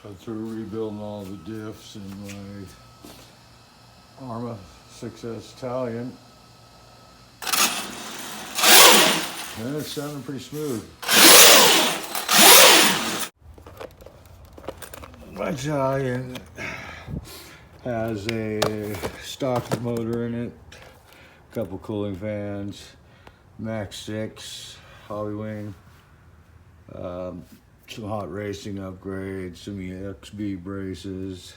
Got through rebuilding all the diffs in my Arrma 6S Talion. And it's sounding pretty smooth. My Talion has a stock motor in it, a couple cooling fans, Max 6, Hobby Wing, some hot racing upgrades, some EXB braces,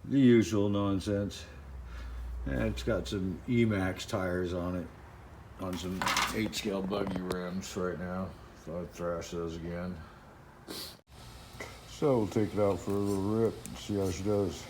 the usual nonsense. And it's got some E-Max tires on it, on some 8-scale buggy rims right now. So I'd thrash those again. So we'll take it out for a little rip and see how she does.